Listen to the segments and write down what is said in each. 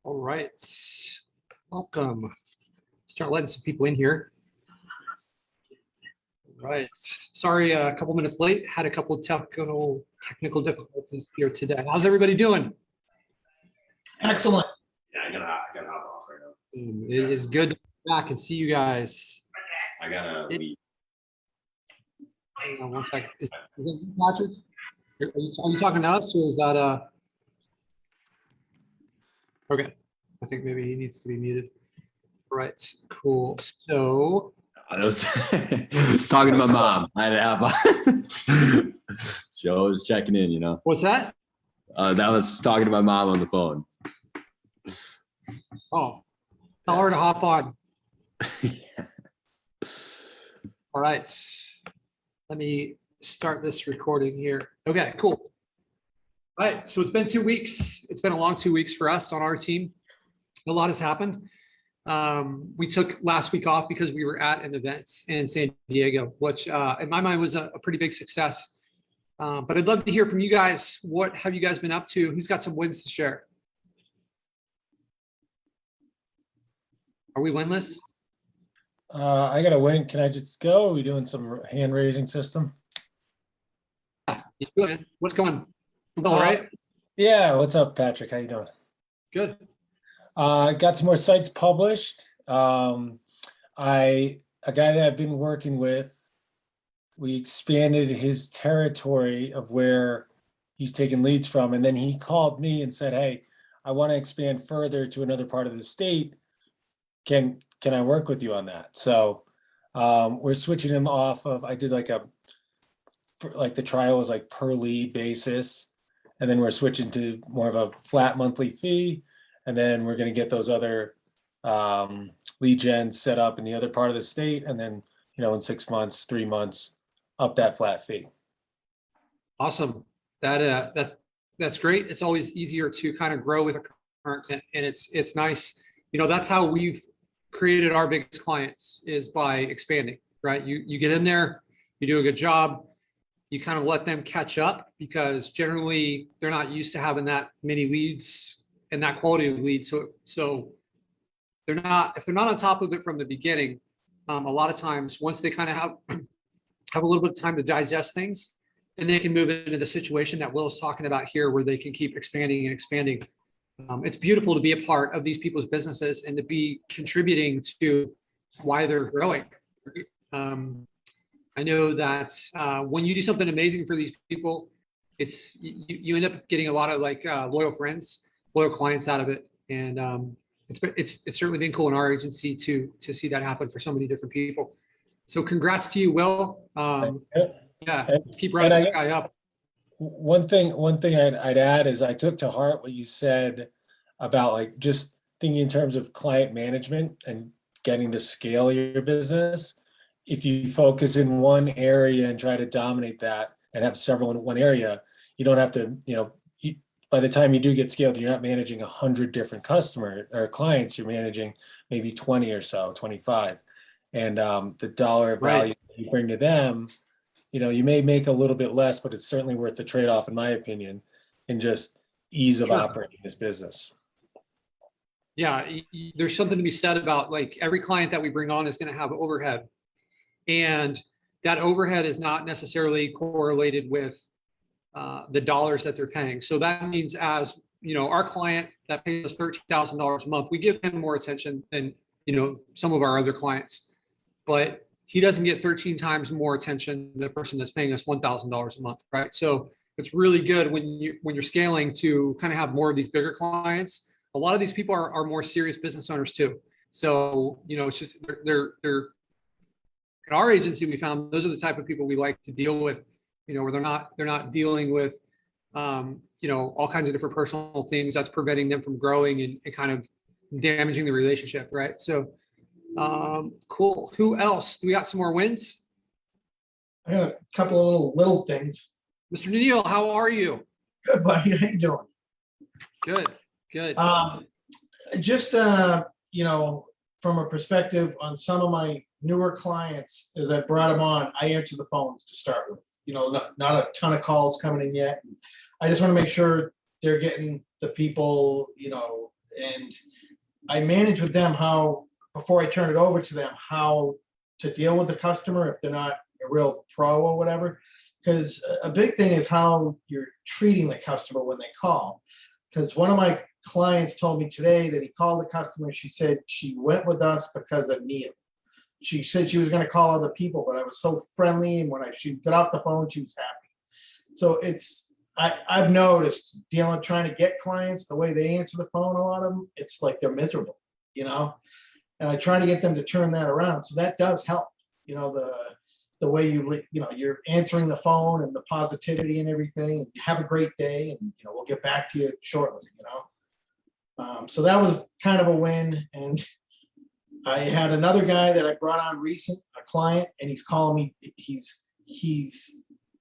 All right, welcome. Start letting some people in here. All right, sorry, a couple minutes late. Had a couple of technical difficulties here today. How's everybody doing? Excellent. Yeah, I gotta hop off right now. It is good to be back and see you guys. I gotta leave. Hang on one second. Is that you, Patrick? Are you talking to us, or is that okay? I think maybe he needs to be muted. All right, cool. So I was talking to my mom. I had to have Joe was checking in, you know. what's that? That was talking to my mom on the phone. Oh, tell her to hop on. All right, let me start this recording here. Okay, cool. All right, so it's been 2 weeks. It's been a long 2 weeks for us on our team. A lot has happened. We took last week off because we were at an event in San Diego, which in my mind was a pretty big success. But I'd love to hear from you guys. What have you guys been up to? Who's got some wins to share? Are we winless? I got a win. Can I just go? Are we doing some hand raising system? Yeah, it's good. What's going on? All right. Yeah. What's up, Patrick? How you doing? Good. Got some more sites published. A guy that I've been working with, we expanded his territory of where he's taking leads from. And then he called me and said, hey, I want to expand further to another part of the state. Can I work with you on that? So we're switching him off of, I did like the trial was like per lead basis. And then we're switching to more of a flat monthly fee. And then we're going to get those other lead gens set up in the other part of the state. And then, in 6 months, 3 months, up that flat fee. Awesome. That's great. It's always easier to kind of grow with a current, and it's nice. That's how we've created our biggest clients, is by expanding, right? You get in there, you do a good job, you kind of let them catch up, because generally they're not used to having that many leads and that quality of leads. So if they're not on top of it from the beginning, a lot of times once they kind of have a little bit of time to digest things, then they can move into the situation that Will's talking about here, where they can keep expanding and expanding. It's beautiful to be a part of these people's businesses and to be contributing to why they're growing. I know that when you do something amazing for these people, you end up getting a lot of loyal friends, loyal clients out of it. And it's certainly been cool in our agency to see that happen for so many different people. So congrats to you, Will. Yeah, keep rising that guy up. One thing I'd add is I took to heart what you said about just thinking in terms of client management and getting to scale your business. If you focus in one area and try to dominate that and have several in one area, you don't have to, by the time you do get scaled, you're not managing 100 different customers or clients. You're managing maybe 20 or so, 25. And the dollar value you bring to them, you may make a little bit less, but it's certainly worth the trade-off, in my opinion, in just ease of operating this business. Yeah, there's something to be said about every client that we bring on is going to have overhead, and that overhead is not necessarily correlated with the dollars that they're paying. So that means, as our client that pays us $13,000 a month, we give him more attention than some of our other clients, but he doesn't get 13 times more attention than the person that's paying us $1,000 a month, right? So it's really good when you're scaling to kind of have more of these bigger clients. A lot of these people are more serious business owners too. So it's just they're in our agency, we found those are the type of people we like to deal with, where they're not dealing with all kinds of different personal things that's preventing them from growing and kind of damaging the relationship, right? So cool. Who else? Do we got some more wins? I got a couple of little things. Mr. Neal, how are you? Good, buddy. How you doing? Good. Just from a perspective on some of my newer clients, as I brought them on, I answer the phones to start with. Not a ton of calls coming in yet. I just want to make sure they're getting the people, and I manage with them how, before I turn it over to them, how to deal with the customer if they're not a real pro or whatever. Because a big thing is how you're treating the customer when they call. Because one of my clients told me today that he called the customer. She said she went with us because of Neil. She said she was going to call other people, but I was so friendly, and when she got off the phone, she was happy. So I've noticed trying to get clients, the way they answer the phone, a lot of them, it's like they're miserable, you know? And I try to get them to turn that around. So that does help, you know, the way you're answering the phone and the positivity and everything. Have a great day, and, you know, we'll get back to you shortly, you know? So that was kind of a win. And I had another guy that I brought on recent, a client, and he's calling me. He's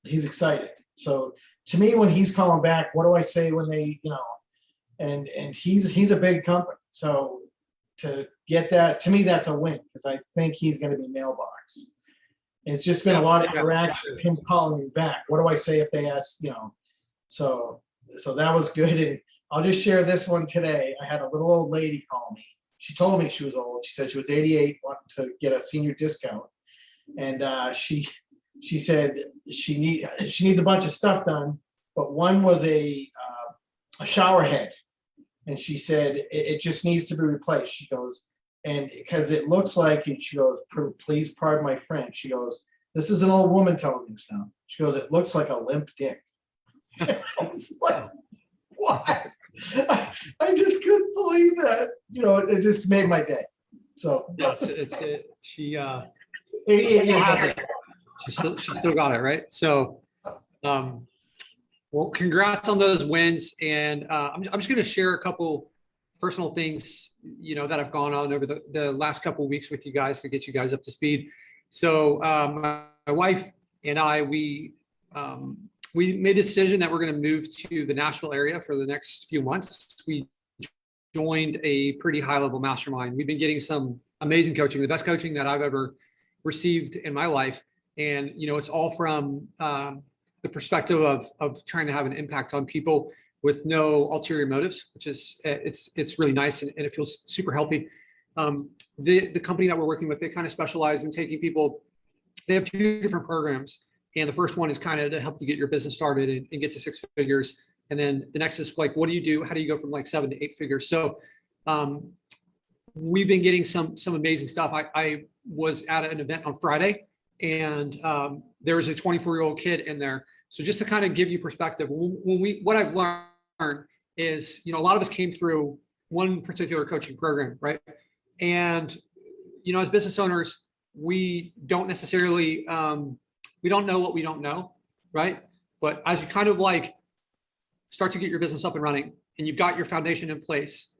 excited. So to me, when he's calling back, what do I say when they, you know, and he's a big company. So to get that, to me, that's a win, because I think he's going to be mailbox. And it's just been a lot of interaction with him calling me back. What do I say if they ask, you know? So that was good. And I'll just share this one today. I had a little old lady call me. She told me she was old. She said she was 88, wanting to get a senior discount. And she said she needs a bunch of stuff done, but one was a shower head. And she said it just needs to be replaced. She goes, and because it looks like, and she goes, please pardon my French. She goes, this is an old woman telling me this now. She goes, it looks like a limp dick. I was like, what? I just couldn't believe that. You know, it just made my day. So she 88 still has it. She still got it, right? So, well, congrats on those wins. And I'm just going to share a couple personal things, you know, that have gone on over the last couple of weeks with you guys to get you guys up to speed. So my wife and I, we made a decision that we're going to move to the Nashville area for the next few months. We joined a pretty high level mastermind. We've been getting some amazing coaching, the best coaching that I've ever received in my life. And, you know, it's all from the perspective of trying to have an impact on people with no ulterior motives, which is, it's really nice, and it feels super healthy. The company that we're working with, they kind of specialize in taking people, they have 2 different programs. And the first one is kind of to help you get your business started and get to 6 figures. And then the next is like, what do you do? How do you go from like 7 to 8 figures? So we've been getting some amazing stuff. I was at an event on Friday, and there was a 24-year-old kid in there. So just to kind of give you perspective, what I've learned is, you know, a lot of us came through one particular coaching program, right? And, you know, as business owners, we don't necessarily, we don't know what we don't know, right? But as you kind of like start to get your business up and running and you've got your foundation in place,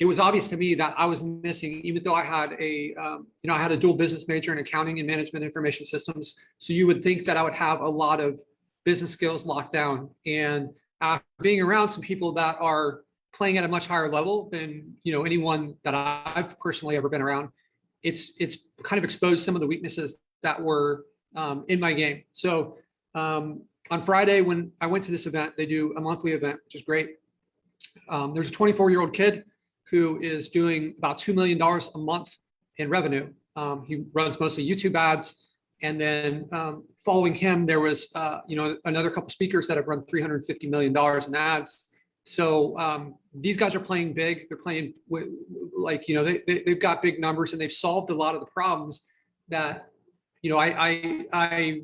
it was obvious to me that I was missing, even though I had I had a dual business major in accounting and management information systems. So you would think that I would have a lot of business skills locked down. And after being around some people that are playing at a much higher level than, you know, anyone that I've personally ever been around, it's kind of exposed some of the weaknesses that were in my game. So on Friday, when I went to this event, they do a monthly event, which is great. There's a 24-year-old kid who is doing about $2 million a month in revenue. He runs mostly YouTube ads. And then following him, there was another couple speakers that have run $350 million in ads. So these guys are playing big. They're playing with, like, you know, they've got big numbers, and they've solved a lot of the problems that, you know, I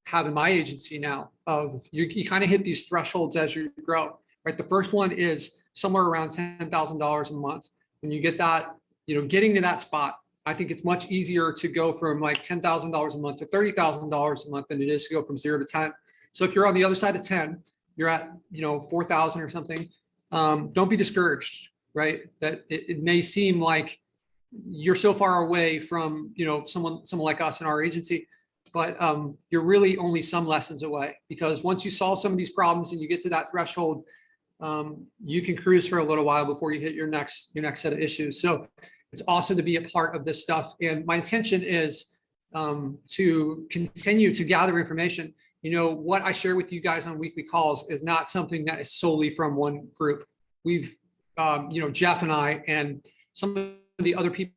have in my agency now. Of you kind of hit these thresholds as you grow, right? The first one is somewhere around $10,000 a month. When you get that, you know, getting to that spot, I think it's much easier to go from like $10,000 a month to $30,000 a month than it is to go from 0 to 10. So if you're on the other side of 10, you're at, you know, 4,000 or something. Don't be discouraged, right? That it may seem like you're so far away from, you know, someone like us in our agency, but you're really only some lessons away, because once you solve some of these problems and you get to that threshold, you can cruise for a little while before you hit your next set of issues. So it's awesome to be a part of this stuff. And my intention is to continue to gather information. You know, what I share with you guys on weekly calls is not something that is solely from one group. We've Jeff and I and some of the other people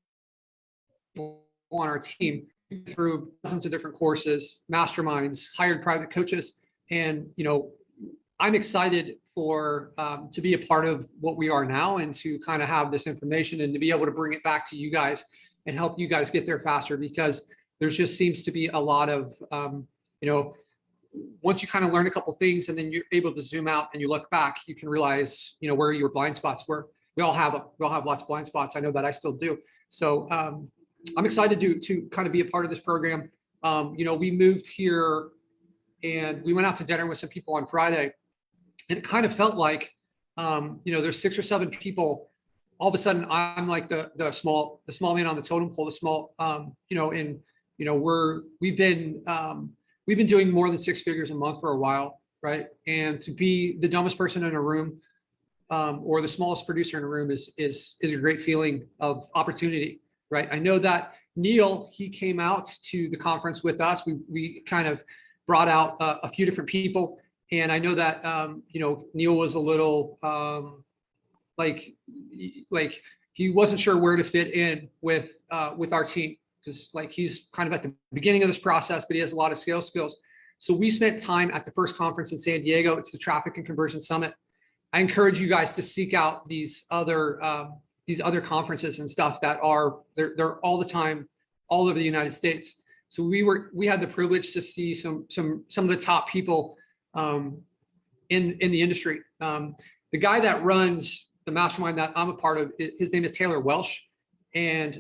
on our team through dozens of different courses, masterminds, hired private coaches. And, I'm excited for to be a part of what we are now and to kind of have this information and to be able to bring it back to you guys and help you guys get there faster, because there's just seems to be a lot of, once you kind of learn a couple things and then you're able to zoom out and you look back, you can realize, where your blind spots were. We all have lots of blind spots. I know that I still do. So I'm excited to kind of be a part of this program. We moved here and we went out to dinner with some people on Friday, and it kind of felt like, there's 6 or 7 people. All of a sudden, I'm like the small man on the totem pole. We've been doing more than 6 figures a month for a while, right? And to be the dumbest person in a room, or the smallest producer in a room is a great feeling of opportunity, right? I know that Neil, he came out to the conference with us. We kind of brought out a few different people. And I know that, Neil was a little like he wasn't sure where to fit in with our team, because like he's kind of at the beginning of this process, but he has a lot of sales skills. So we spent time at the first conference in San Diego. It's the Traffic and Conversion Summit. I encourage you guys to seek out these other conferences and stuff that they're all the time, all over the United States. So we had the privilege to see some of the top people in the industry. The guy that runs the mastermind that I'm a part of, his name is Taylor Welch. And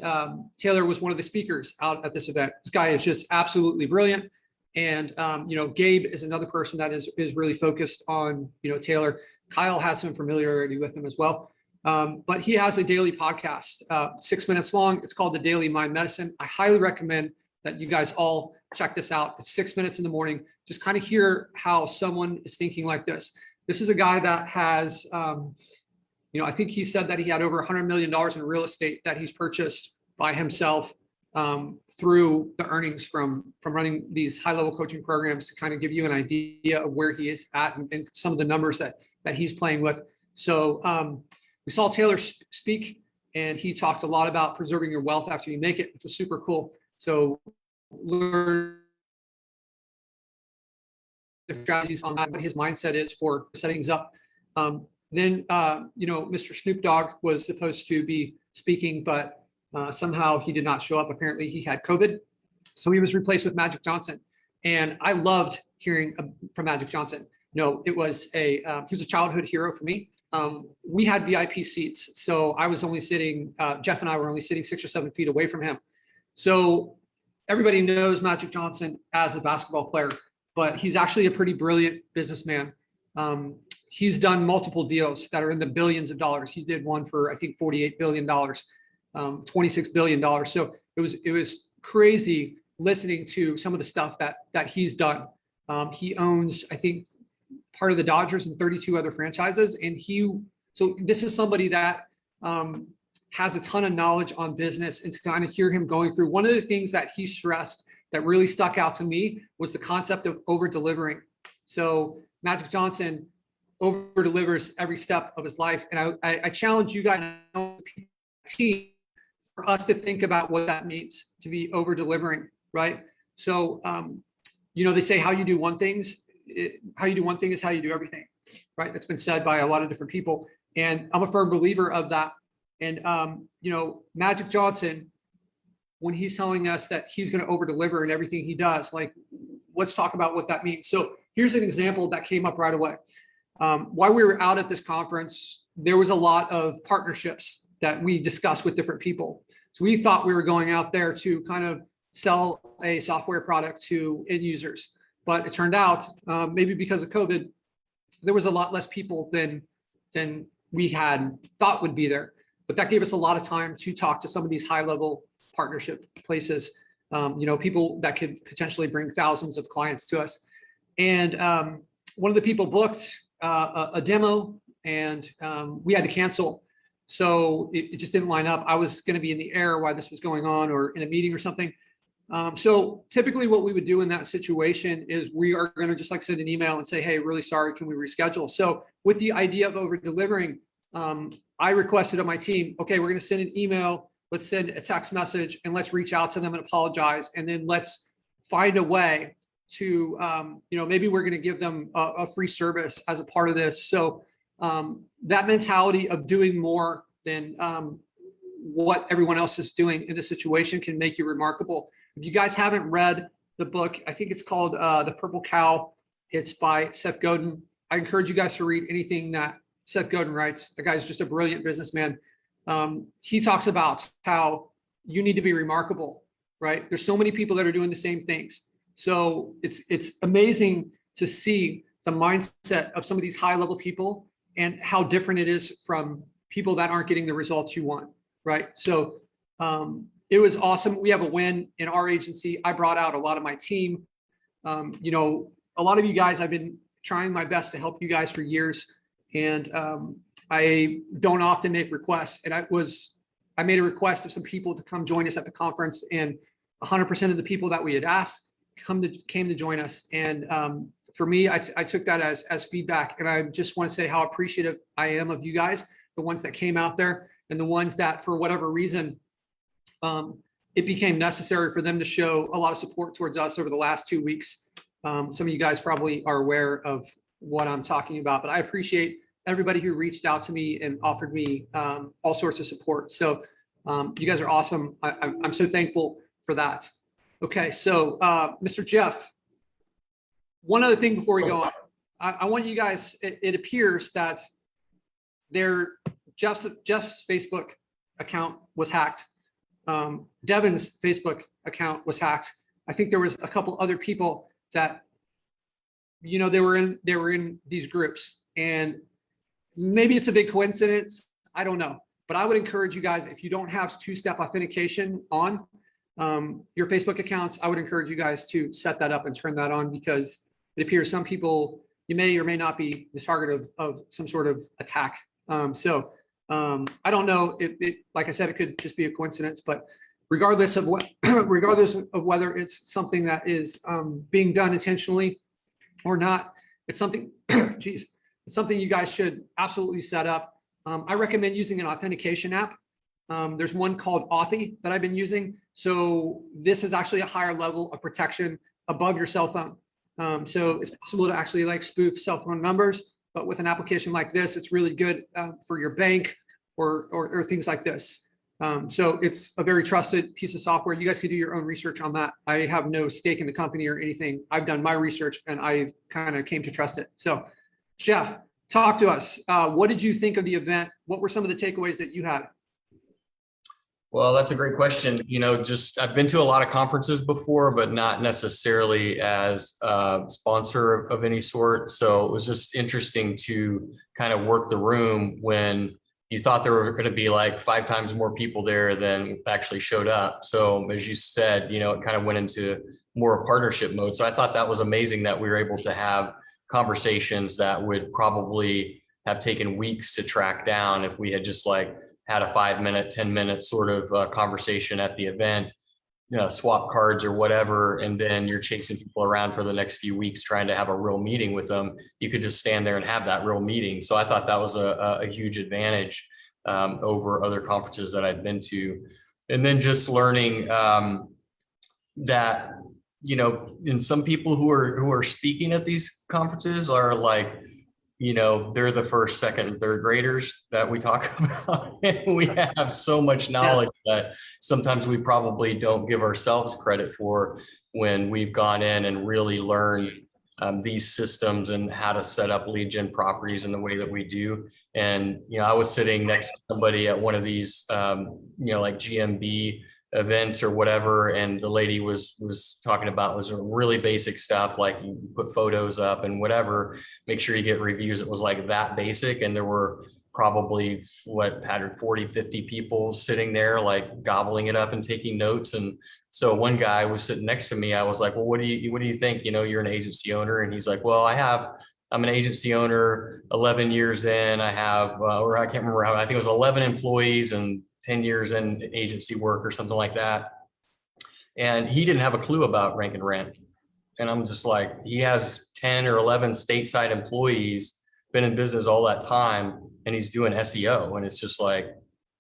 Taylor was one of the speakers out at this event. This guy is just absolutely brilliant. And, Gabe is another person that is really focused on, Taylor. Kyle has some familiarity with him as well. But he has a daily podcast, 6 minutes long. It's called The Daily Mind Medicine. I highly recommend that you guys all check this out. It's 6 minutes in the morning. Just kind of hear how someone is thinking like this. This is a guy that has, I think he said that he had over $100 million in real estate that he's purchased by himself through the earnings from running these high-level coaching programs, to kind of give you an idea of where he is at and some of the numbers that he's playing with. So we saw Taylor speak, and he talked a lot about preserving your wealth after you make it, which was super cool. So learn the strategies on that, what his mindset is for setting things up. Then, Mr. Snoop Dogg was supposed to be speaking, but somehow he did not show up. Apparently he had COVID. So he was replaced with Magic Johnson. And I loved hearing from Magic Johnson. It was he was a childhood hero for me. We had VIP seats. So I was only sitting, Jeff and I were only sitting 6 or 7 feet away from him. So everybody knows Magic Johnson as a basketball player, but he's actually a pretty brilliant businessman. He's done multiple deals that are in the billions of dollars. He did one for, I think, $48 billion, $26 billion. So it was crazy listening to some of the stuff that he's done. He owns, I think, part of the Dodgers and 32 other franchises. And so this is somebody that has a ton of knowledge on business, and to kind of hear him going through, one of the things that he stressed that really stuck out to me was the concept of over delivering. So Magic Johnson over delivers every step of his life. And I challenge you guys team for us to think about what that means to be over delivering, right? So, they say how you do one thing is how you do everything, right? That's been said by a lot of different people. And I'm a firm believer of that. And, Magic Johnson, when he's telling us that he's going to over deliver in everything he does, like, let's talk about what that means. So here's an example that came up right away. While we were out at this conference, there was a lot of partnerships that we discussed with different people. So we thought we were going out there to kind of sell a software product to end users. But it turned out, maybe because of COVID, there was a lot less people than we had thought would be there. But that gave us a lot of time to talk to some of these high-level partnership places, people that could potentially bring thousands of clients to us. And one of the people booked a demo, and we had to cancel. So it just didn't line up. I was going to be in the air while this was going on, or in a meeting or something. So typically what we would do in that situation is we are going to just send an email and say, hey, really sorry, can we reschedule? So with the idea of over delivering, I requested of my team, okay, we're going to send an email, let's send a text message, and let's reach out to them and apologize. And then let's find a way to, maybe we're going to give them a free service as a part of this. So that mentality of doing more than what everyone else is doing in the situation can make you remarkable. If you guys haven't read the book, I think it's called The Purple Cow. It's by Seth Godin. I encourage you guys to read anything that Seth Godin writes. The guy's just a brilliant businessman. He talks about how you need to be remarkable, right? There's so many people that are doing the same things. So it's amazing to see the mindset of some of these high level people and how different it is from people that aren't getting the results you want, right? So it was awesome. We have a win in our agency. I brought out a lot of my team. A lot of you guys, I've been trying my best to help you guys for years. And I don't often make requests. And I made a request of some people to come join us at the conference, and 100% of the people that we had asked came to join us. And for me, I took that as feedback. And I just want to say how appreciative I am of you guys, the ones that came out there and the ones that for whatever reason, it became necessary for them to show a lot of support towards us over the last 2 weeks. Some of you guys probably are aware of what I'm talking about, but I appreciate everybody who reached out to me and offered me all sorts of support. So you guys are awesome. I'm so thankful for that. Okay, so Mr. Jeff, one other thing before we go on, I want you guys, it appears that Jeff's Facebook account was hacked. Devin's Facebook account was hacked. I think there was a couple other people that, they were in these groups, and maybe it's a big coincidence. I don't know, but I would encourage you guys, if you don't have two-step authentication on your Facebook accounts, I would encourage you guys to set that up and turn that on, because it appears some people, you may or may not be the target of some sort of attack. I don't know. Like I said, it could just be a coincidence, but regardless of whether it's something that is being done intentionally or not, it's something, it's something you guys should absolutely set up. I recommend using an authentication app. There's one called Authy that I've been using. So this is actually a higher level of protection above your cell phone. So it's possible to actually spoof cell phone numbers, but with an application like this, it's really good for your bank or things like this. So it's a very trusted piece of software. You guys can do your own research on that. I have no stake in the company or anything. I've done my research and I kind of came to trust it. So Jeff, talk to us. What did you think of the event? What were some of the takeaways that you had? Well, that's a great question. I've been to a lot of conferences before, but not necessarily as a sponsor of any sort. So it was just interesting to kind of work the room when you thought there were going to be 5 times more people there than actually showed up. So as you said, it kind of went into more partnership mode. So I thought that was amazing that we were able to have conversations that would probably have taken weeks to track down if we had just had a 5-minute, 10-minute sort of conversation at the event, swap cards or whatever, and then you're chasing people around for the next few weeks trying to have a real meeting with them. You could just stand there and have that real meeting. So I thought that was a huge advantage over other conferences that I'd been to. And then just learning that, and some people who are speaking at these conferences are they're the first, second, and third graders that we talk about. And we have so much knowledge that sometimes we probably don't give ourselves credit for when we've gone in and really learned these systems and how to set up lead gen properties in the way that we do. And, I was sitting next to somebody at one of these, GMB events or whatever, and the lady was talking about was really basic stuff, like you put photos up and whatever, make sure you get reviews. It was that basic, and there were probably 40, 50 people sitting there gobbling it up and taking notes. And so one guy was sitting next to me. I was like, well, what do you think? You're an agency owner. And he's like, well, I'm an agency owner, 11 years in. I have, or I can't remember how, I think it was 11 employees and 10 years in agency work or something like that. And he didn't have a clue about rank and rent. And I'm just like, he has 10 or 11 stateside employees been in business all that time, and he's doing SEO. And it's just like,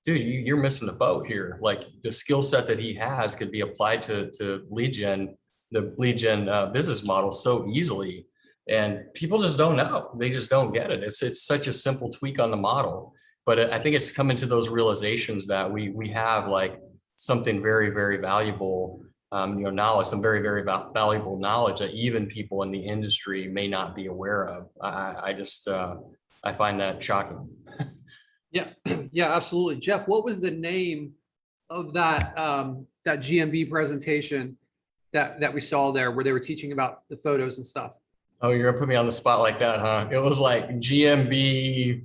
dude, you're missing the boat here. Like the skill set that he has could be applied to Leadgen, the Leadgen business model so easily. And people just don't know. They just don't get it. It's such a simple tweak on the model. But I think it's coming to those realizations that we have like something very, very valuable, knowledge, some very, very valuable knowledge that even people in the industry may not be aware of. I find that shocking. Yeah, yeah, absolutely. Jeff, what was the name of that that GMB presentation that we saw there where they were teaching about the photos and stuff? Oh, you're gonna put me on the spot like that, huh? It was like GMB,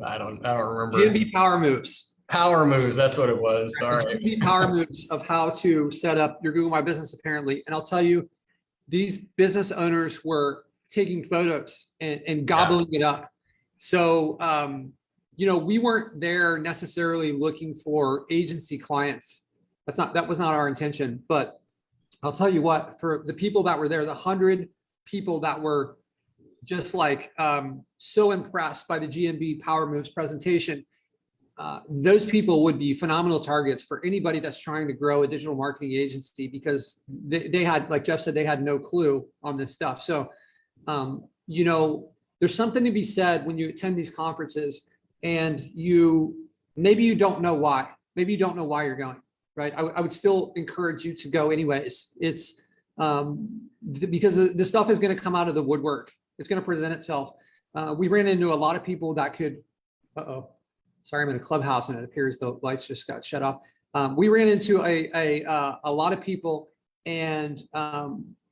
I don't remember. GMB Power Moves. Power Moves, that's what it was. All right. GMB Power Moves of how to set up your Google My Business, apparently. And I'll tell you, these business owners were taking photos and gobbling it up. So, we weren't there necessarily looking for agency clients. That was not our intention. But I'll tell you what, for the people that were there, the 100 people that were just like so impressed by the GMB Power Moves presentation, those people would be phenomenal targets for anybody that's trying to grow a digital marketing agency, because they had, like Jeff said, they had no clue on this stuff. So, there's something to be said when you attend these conferences and maybe you don't know why. Maybe you don't know why you're going, right? I would still encourage you to go anyways. It's because the stuff is going to come out of the woodwork. It's going to present itself. We ran into a lot of people that could, sorry, I'm in a clubhouse and it appears the lights just got shut off. We ran into a lot of people, and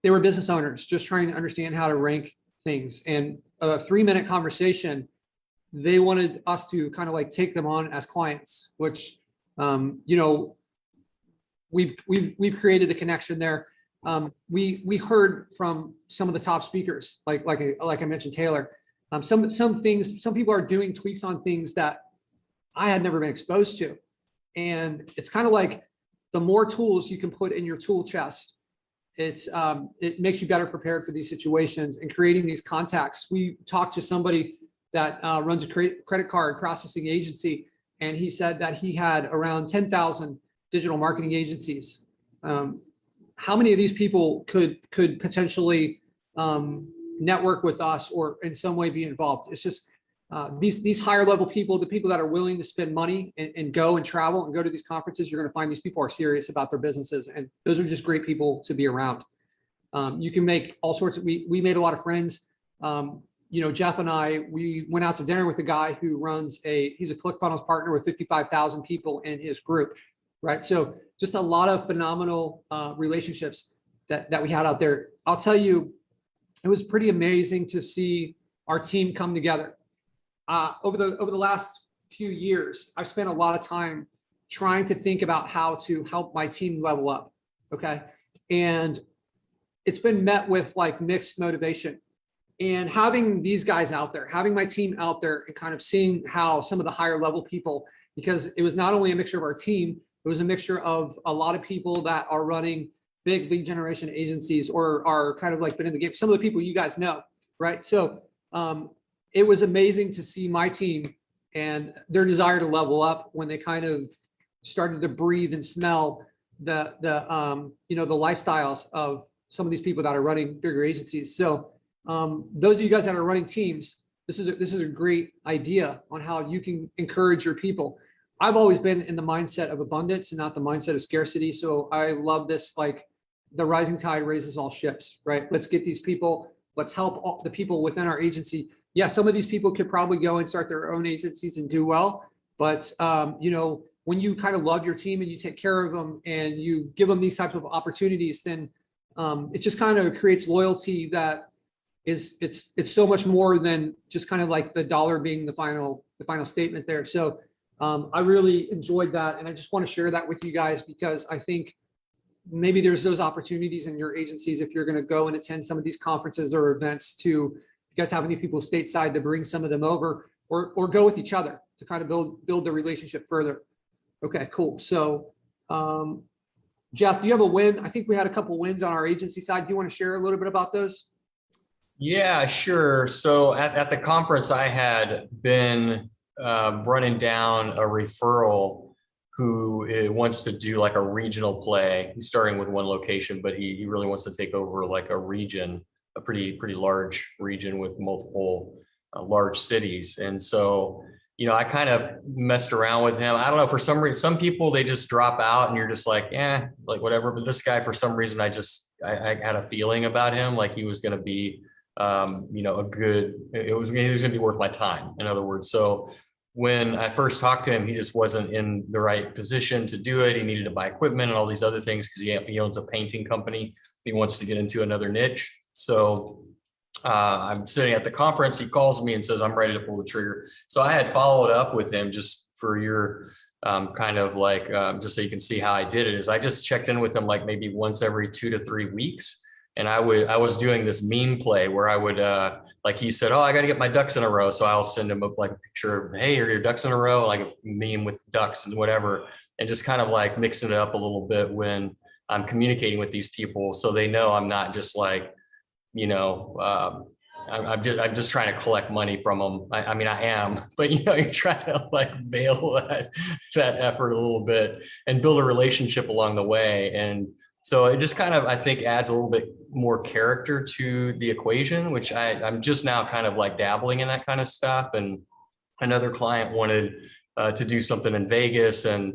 they were business owners just trying to understand how to rank things. And a 3-minute conversation, they wanted us to kind of like take them on as clients, which, we've created the connection there. We heard from some of the top speakers, like I mentioned, Taylor. Some people are doing tweaks on things that I had never been exposed to. And it's kind of like the more tools you can put in your tool chest, it makes you better prepared for these situations and creating these contacts. We talked to somebody that runs a credit card processing agency, and he said that he had around 10,000 digital marketing agencies. How many of these people could potentially network with us or in some way be involved? It's just these higher level people, the people that are willing to spend money and go and travel and go to these conferences, you're going to find these people are serious about their businesses, and those are just great people to be around. You can make all sorts of, we made a lot of friends. Jeff and I, we went out to dinner with a guy who runs he's a ClickFunnels partner with 55,000 people in his group, right? So just a lot of phenomenal relationships that we had out there. I'll tell you, it was pretty amazing to see our team come together. Over the last few years, I've spent a lot of time trying to think about how to help my team level up, okay? And it's been met with like mixed motivation. And having these guys out there, having my team out there and kind of seeing how some of the higher level people, because it was not only a mixture of our team, it was a mixture of a lot of people that are running big lead generation agencies or are kind of like been in the game. Some of the people you guys know, right? So it was amazing to see my team and their desire to level up when they kind of started to breathe and smell the lifestyles of some of these people that are running bigger agencies. So those of you guys that are running teams, this is a great idea on how you can encourage your people. I've always been in the mindset of abundance and not the mindset of scarcity. So I love this, like the rising tide raises all ships, right? Let's get these people, let's help all the people within our agency. Yeah, some of these people could probably go and start their own agencies and do well. But, when you kind of love your team and you take care of them and you give them these types of opportunities, then it just kind of creates loyalty that it's so much more than just kind of like the dollar being the final statement there. So I really enjoyed that. And I just want to share that with you guys because I think maybe there's those opportunities in your agencies if you're going to go and attend some of these conferences or events to, if you guys have any people stateside, to bring some of them over or go with each other to kind of build the relationship further. Okay, cool. So Jeff, do you have a win? I think we had a couple wins on our agency side. Do you want to share a little bit about those? Yeah, sure. So at the conference, I had been running down a referral who wants to do like a regional play. He's starting with one location, but he really wants to take over like a region, a pretty large region with multiple large cities. And so, I kind of messed around with him. I don't know, for some reason, some people, they just drop out and you're just like, like whatever. But this guy, for some reason, I had a feeling about him, like he was going to be a good, he was going to be worth my time, in other words. So when I first talked to him, he just wasn't in the right position to do it. He needed to buy equipment and all these other things because he owns a painting company. He wants to get into another niche. So I'm sitting at the conference. He calls me and says, I'm ready to pull the trigger. So I had followed up with him just for your kind of like, just so you can see how I did it, is I just checked in with him like maybe once every 2 to 3 weeks. And I was doing this meme play where I would, like he said, oh, I got to get my ducks in a row. So I'll send him like a picture of, hey, are your ducks in a row? Like a meme with ducks and whatever. And just kind of like mixing it up a little bit when I'm communicating with these people. So they know I'm not just like, I'm just trying to collect money from them. I mean, I am, but you're trying to like veil that effort a little bit and build a relationship along the way. And so it just kind of, I think, adds a little bit more character to the equation, which I'm just now kind of like dabbling in that kind of stuff. And another client wanted to do something in Vegas, and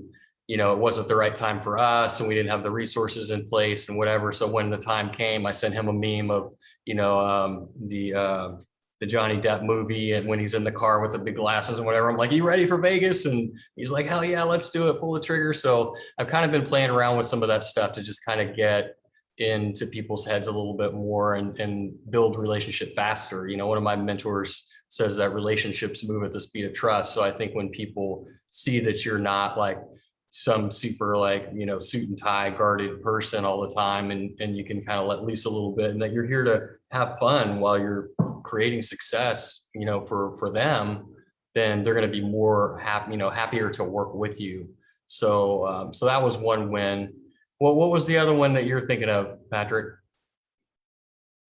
it wasn't the right time for us, and we didn't have the resources in place and whatever. So when the time came, I sent him a meme of the Johnny Depp movie, and when he's in the car with the big glasses and whatever, I'm like, you ready for Vegas? And he's like, hell yeah, let's do it, pull the trigger. So I've kind of been playing around with some of that stuff to just kind of get into people's heads a little bit more and build relationship faster. One of my mentors says that relationships move at the speed of trust. So I think when people see that you're not like some super like, suit and tie guarded person all the time, and you can kind of let loose a little bit, and that you're here to have fun while you're creating success, for them, then they're going to be more happier to work with you. So, so that was one win. Well, what was the other one that you're thinking of, Patrick?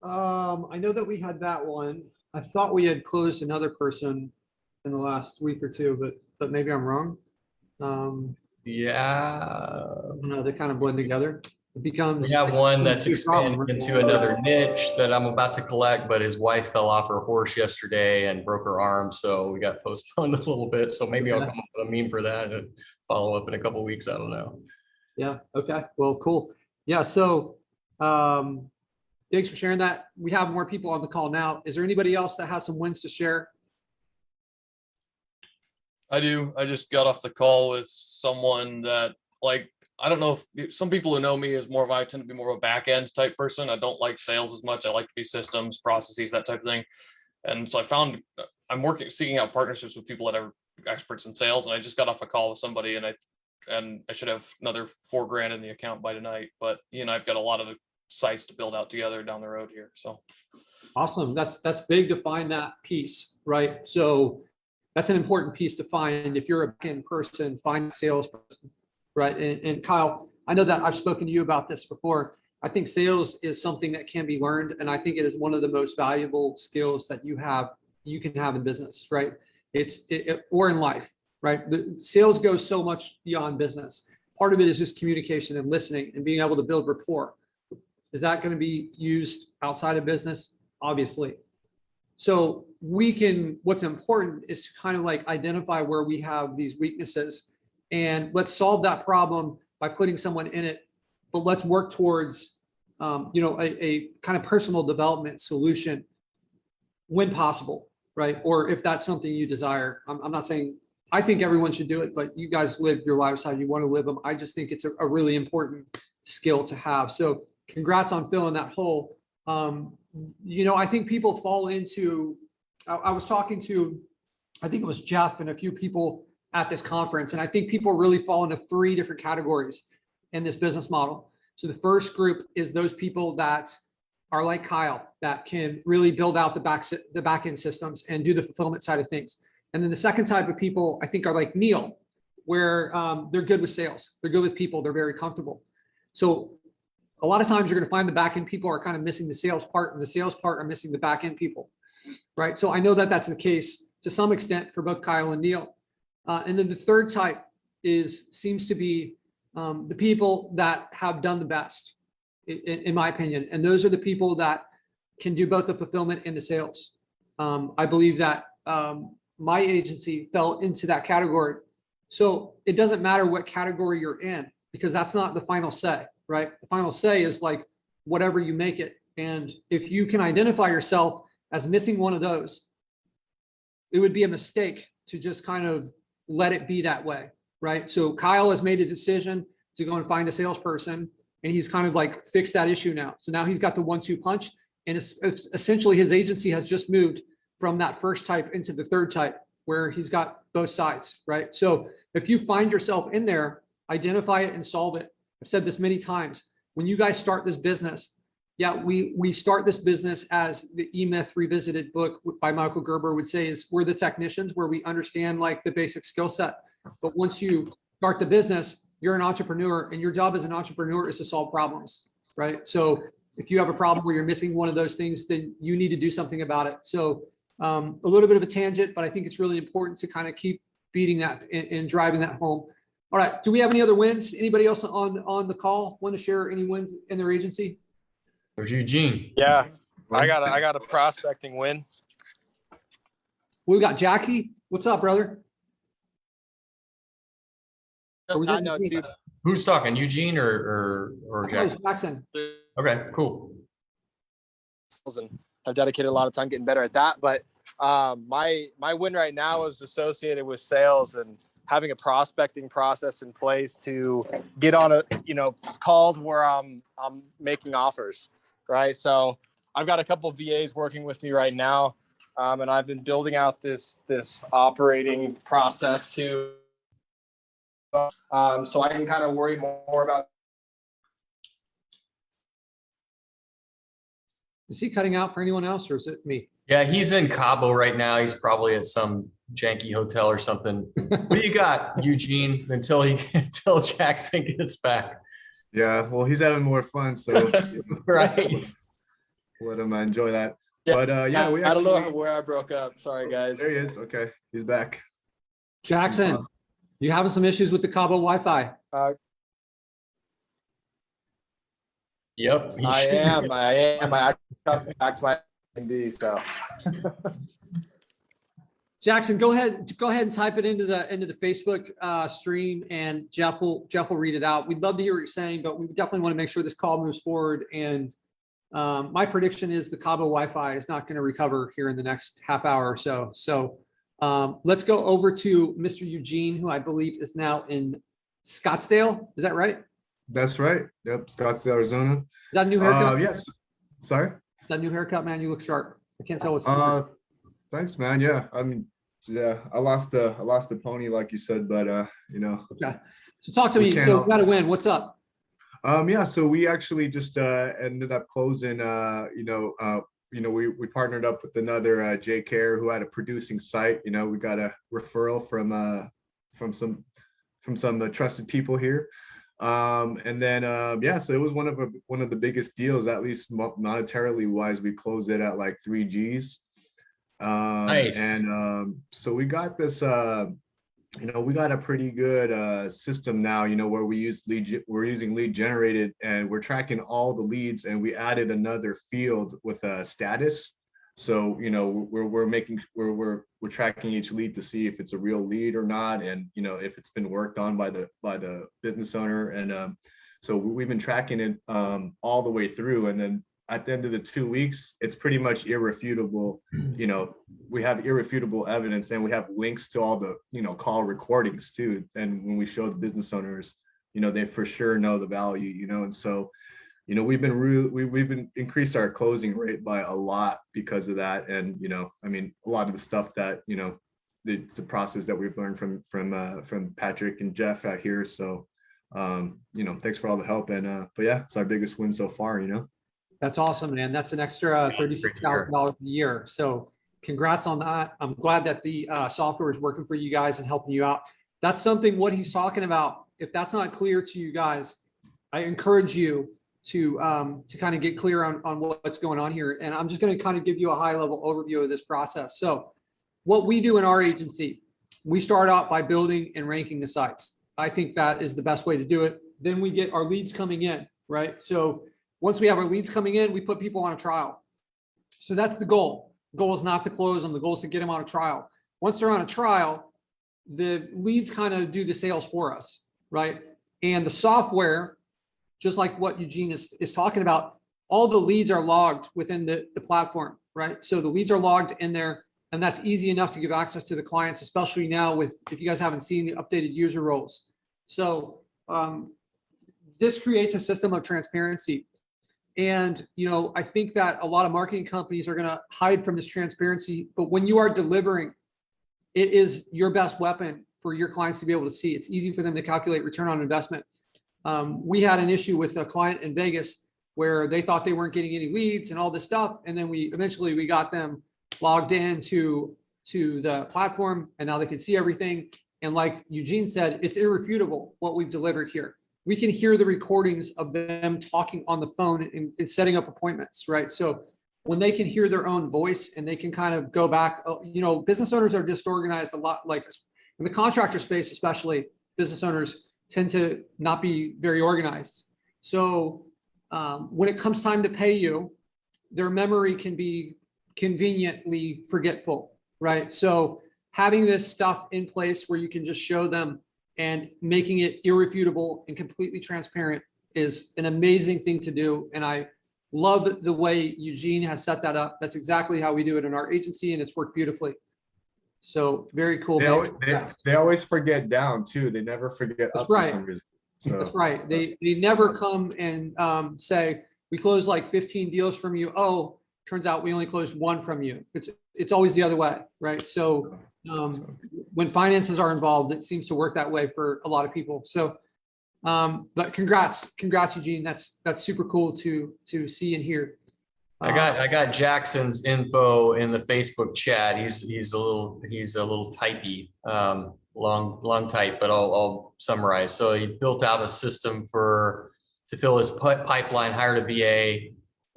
I know that we had that one. I thought we had closed another person in the last week or two, but maybe I'm wrong. Yeah. They kind of blend together. It becomes. We have one that's a problem, expanded right? into another niche that I'm about to collect, but his wife fell off her horse yesterday and broke her arm. So we got postponed a little bit. So maybe I'll come up with a meme for that and follow up in a couple of weeks. I don't know. Yeah. Okay. Well, cool. Yeah. So thanks for sharing that. We have more people on the call now. Is there anybody else that has some wins to share? I do. I just got off the call with someone that, like, I don't know if some people who know me is more of, I tend to be more of a back end type person. I don't like sales as much. I like to be systems, processes, that type of thing. And so I found I'm seeking out partnerships with people that are experts in sales. And I just got off a call with somebody, and I should have another $4,000 in the account by tonight. But I've got a lot of sites to build out together down the road here. So Awesome. That's big to find that piece, right? So that's an important piece to find. If you're a back-end person, find a salesperson, right? And Kyle, I know that I've spoken to you about this before. I think sales is something that can be learned, and I think it is one of the most valuable skills that you can have in business, right? Or in life, right? The sales goes so much beyond business. Part of it is just communication and listening and being able to build rapport. Is that going to be used outside of business? Obviously. So what's important is to kind of like identify where we have these weaknesses, and let's solve that problem by putting someone in it. But let's work towards, a kind of personal development solution when possible, right? Or if that's something you desire. I'm not saying I think everyone should do it, but you guys live your lives how you want to live them. I just think it's a really important skill to have. So congrats on filling that hole. I think people fall into, I was talking to, I think it was Jeff and a few people at this conference, and I think people really fall into 3 different categories in this business model. So the first group is those people that are like Kyle, that can really build out the back end systems and do the fulfillment side of things. And then the second type of people, I think, are like Neil, where they're good with sales, they're good with people, they're very comfortable. So a lot of times you're going to find the back end people are kind of missing the sales part, and the sales part are missing the back end people, right? So I know that that's the case to some extent for both Kyle and Neil. And then the third type seems to be the people that have done the best, in my opinion. And those are the people that can do both the fulfillment and the sales. I believe that my agency fell into that category. So it doesn't matter what category you're in, because that's not the final say, right? The final say is like whatever you make it. And if you can identify yourself as missing one of those, it would be a mistake to just kind of let it be that way, right? So Kyle has made a decision to go and find a salesperson, and he's kind of like fixed that issue now. So now he's got the 1-2 punch, and it's essentially his agency has just moved from that first type into the third type, where he's got both sides, right? So if you find yourself in there, identify it and solve it. I've said this many times. When you guys start this business, yeah, we start this business as the E-Myth Revisited book by Michael Gerber would say is we're the technicians, where we understand like the basic skill set. But once you start the business, you're an entrepreneur, and your job as an entrepreneur is to solve problems, right? So if you have a problem where you're missing one of those things, then you need to do something about it. So a little bit of a tangent, but I think it's really important to kind of keep beating that and driving that home. All right. Do we have any other wins? Anybody else on the call want to share any wins in their agency? There's Eugene. Yeah, I got a prospecting win. We got Jacky. What's up, brother? Or was I that know Eugene? too. Who's talking, Eugene or I thought it was Jackson? Jackson. Okay, cool. And I've dedicated a lot of time getting better at that. But my win right now is associated with sales and having a prospecting process in place to get on calls where I'm making offers, right? So I've got a couple of VAs working with me right now, and I've been building out this operating process to so I can kind of worry more about. Is he cutting out for anyone else, or is it me? Yeah, he's in Cabo right now. He's probably at some janky hotel or something. What do you got, Eugene, until Jackson gets back? Yeah, well, he's having more fun, so Right. let him enjoy that. Yeah, But yeah, we I don't actually, know where I broke up. Sorry, guys. there he is. Okay, he's back. Jackson, you having some issues with the Cabo Wi-Fi? Yep. I am. I got back to my MD, so. Jackson, go ahead and type it into the Facebook stream, and Jeff will read it out. We'd love to hear what you're saying, but we definitely want to make sure this call moves forward. And my prediction is the Cabo Wi-Fi is not going to recover here in the next half hour or so. So let's go over to Mr. Eugene, who I believe is now in Scottsdale. Is that right? That's right. Yep, Scottsdale, Arizona. Is that a new haircut? Yes. Sorry. Is that a new haircut, man? You look sharp. I can't tell what's. Thanks, man. Yeah, I mean, yeah, I lost the pony, like you said, but Okay. So talk to we me. can't So all- you got to win. What's up? Yeah, so we actually just ended up closing. We partnered up with another J Care who had a producing site. We got a referral from some trusted people here. And then so it was one of the biggest deals, at least monetarily wise. We closed it at like 3 Gs. Nice. And so we got this we got a pretty good system now, where we're using lead generated, and we're tracking all the leads, and we added another field with a status. So we're tracking each lead to see if it's a real lead or not, and if it's been worked on by the business owner. And so we've been tracking it all the way through, and then at the end of the 2 weeks, it's pretty much irrefutable. We have irrefutable evidence, and we have links to all the call recordings too. And when we show the business owners, they for sure know the value. And so we've been increased our closing rate by a lot because of that. And a lot of the stuff that the process that we've learned from Patrick and Jeff out here. So thanks for all the help. And but yeah, it's our biggest win so far. That's awesome, man. That's an extra $36,000 a year. So congrats on that. I'm glad that the software is working for you guys and helping you out. That's something what he's talking about. If that's not clear to you guys, I encourage you kind of get clear on what's going on here. And I'm just going to kind of give you a high level overview of this process. So what we do in our agency, we start out by building and ranking the sites. I think that is the best way to do it. Then we get our leads coming in, right? So once we have our leads coming in, we put people on a trial. So that's the goal. The goal is not to close them. The goal is to get them on a trial. Once they're on a trial, the leads kind of do the sales for us, right? And the software, just like what Eugene is talking about, all the leads are logged within the platform, right? So the leads are logged in there, and that's easy enough to give access to the clients, especially now with, if you guys haven't seen the updated user roles. So this creates a system of transparency. And, you know, I think that a lot of marketing companies are going to hide from this transparency, but when you are delivering, it is your best weapon for your clients to be able to see. It's easy for them to calculate return on investment. We had an issue with a client in Vegas where they thought they weren't getting any leads and all this stuff. And then we got them logged into the platform, and now they can see everything. And like Eugene said, it's irrefutable what we've delivered here. We can hear the recordings of them talking on the phone and setting up appointments, right? So when they can hear their own voice and they can kind of go back, you know, business owners are disorganized a lot, like in the contractor space, especially business owners tend to not be very organized. So when it comes time to pay you, their memory can be conveniently forgetful, right? So having this stuff in place where you can just show them and making it irrefutable and completely transparent is an amazing thing to do. And I love the way Eugene has set that up. That's exactly how we do it in our agency, and it's worked beautifully. So very cool. They always forget down too. They never forget That's up for right. some reason. So. That's right. They never come and say, we closed like 15 deals from you. Oh, turns out we only closed one from you. It's always the other way, right? So when finances are involved, it seems to work that way for a lot of people. So, but congrats, Eugene. That's super cool to see and hear. I got Jackson's info in the Facebook chat. He's a little typey, long type, but I'll summarize. So he built out a system to fill his pipeline, hired a VA,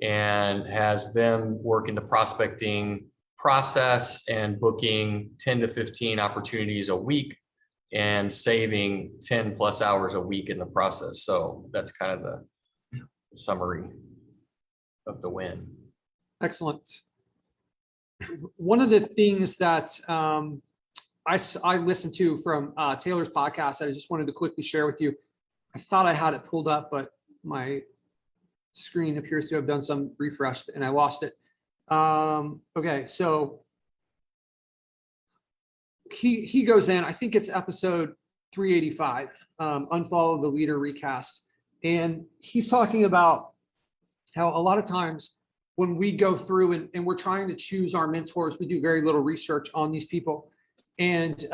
and has them work in the prospecting process and booking 10 to 15 opportunities a week and saving 10 plus hours a week in the process. So that's kind of the summary of the win. Excellent. One of the things that I listened to from Taylor's podcast, I just wanted to quickly share with you. I thought I had it pulled up, but my screen appears to have done some refresh and I lost it. Okay, so he goes in, I think it's episode 385, Unfollow the Leader Recast. And he's talking about how a lot of times when we go through and we're trying to choose our mentors, we do very little research on these people. And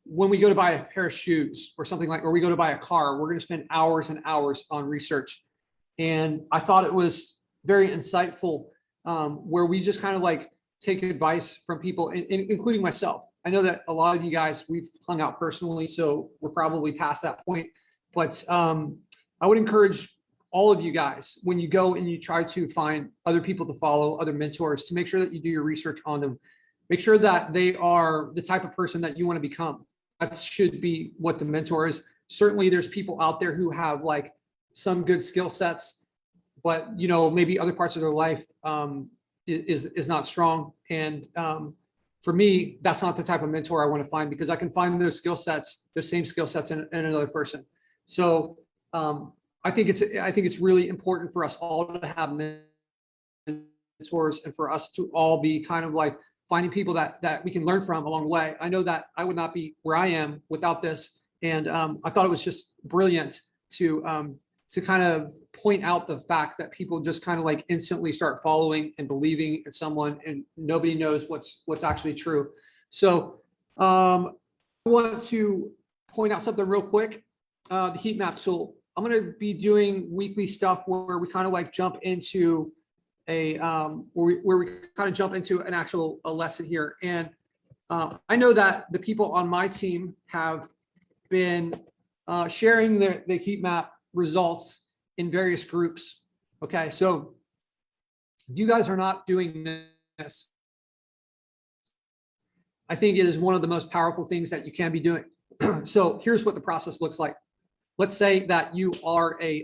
when we go to buy a pair of shoes or something like, or we go to buy a car, we're going to spend hours and hours on research. And I thought it was very insightful, where we just kind of like take advice from people, including myself. I know that a lot of you guys, we've hung out personally, so we're probably past that point. But I would encourage all of you guys, when you go and you try to find other people to follow, other mentors, to make sure that you do your research on them. Make sure that they are the type of person that you want to become. That should be what the mentor is. Certainly there's people out there who have like some good skill sets, but you know, maybe other parts of their life is not strong. And for me, that's not the type of mentor I want to find, because I can find those skill sets, those same skill sets in another person. So I think it's really important for us all to have mentors and for us to all be kind of like finding people that we can learn from along the way. I know that I would not be where I am without this. And I thought it was just brilliant to kind of point out the fact that people just kind of like instantly start following and believing in someone, and nobody knows what's actually true. So I want to point out something real quick. The heat map tool. I'm going to be doing weekly stuff where we kind of like jump into where we kind of jump into an actual lesson here. And I know that the people on my team have been sharing the heat map results in various groups. Okay, so you guys are not doing this. I think it is one of the most powerful things that you can be doing. So here's what the process looks like. Let's say that you are a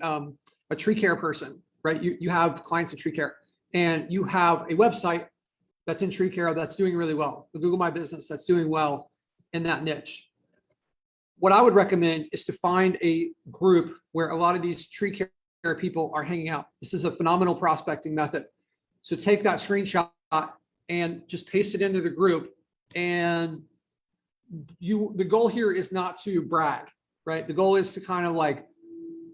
tree care person, right? You have clients in tree care, and you have a website that's in tree care that's doing really well, the Google My Business that's doing well in that niche. What I would recommend is to find a group where a lot of these tree care people are hanging out. This is a phenomenal prospecting method. So take that screenshot and just paste it into the group. And the goal here is not to brag, right? The goal is to kind of like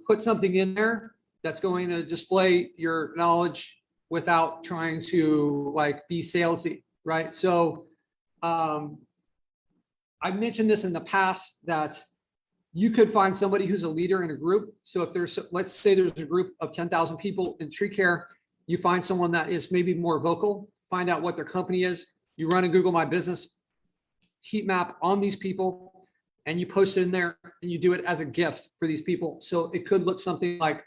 put something in there that's going to display your knowledge without trying to like be salesy, right? So I've mentioned this in the past that you could find somebody who's a leader in a group. So if there's, let's say there's a group of 10,000 people in tree care, you find someone that is maybe more vocal, find out what their company is. You run a Google My Business heat map on these people, and you post it in there, and you do it as a gift for these people. So it could look something like,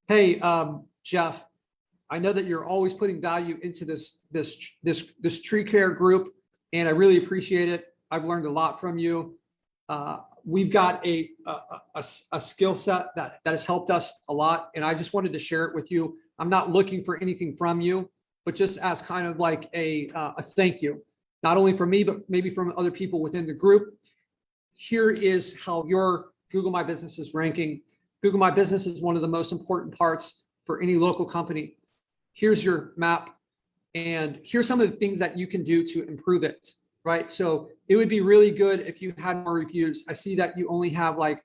hey, Jeff, I know that you're always putting value into this tree care group, and I really appreciate it. I've learned a lot from you. We've got a skill set that has helped us a lot, and I just wanted to share it with you. I'm not looking for anything from you, but just as kind of like a thank you, not only from me, but maybe from other people within the group. Here is how your Google My Business is ranking. Google My Business is one of the most important parts for any local company. Here's your map, and here's some of the things that you can do to improve it, right? So it would be really good if you had more reviews. I see that you only have like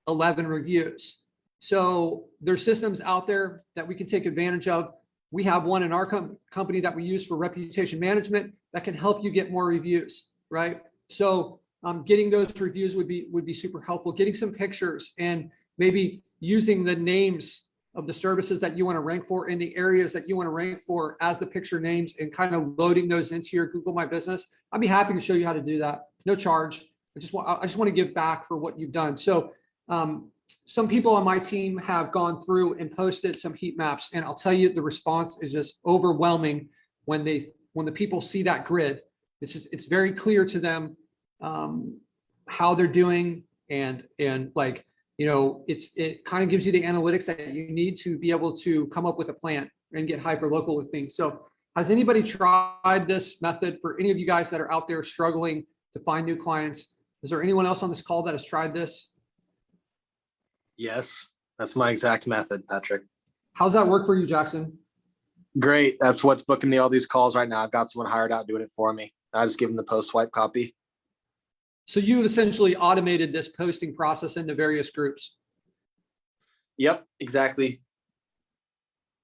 11 reviews. So there's systems out there that we can take advantage of. We have one in our company that we use for reputation management that can help you get more reviews, right? So getting those reviews would be super helpful. Getting some pictures and maybe using the names of the services that you want to rank for in the areas that you want to rank for as the picture names, and kind of loading those into your Google My Business. I'd be happy to show you how to do that. No charge. I just want to give back for what you've done. So some people on my team have gone through and posted some heat maps, and I'll tell you, the response is just overwhelming when the people see that grid. It's very clear to them how they're doing, and like, you know, it kind of gives you the analytics that you need to be able to come up with a plan and get hyper local with things. So has anybody tried this method? For any of you guys that are out there struggling to find new clients, is there anyone else on this call that has tried this? Yes, that's my exact method, Patrick. How's that work for you, Jackson? Great. That's what's booking me all these calls right now. I've got someone hired out doing it for me. I just give them the post swipe copy. So you've essentially automated this posting process into various groups. Yep, exactly.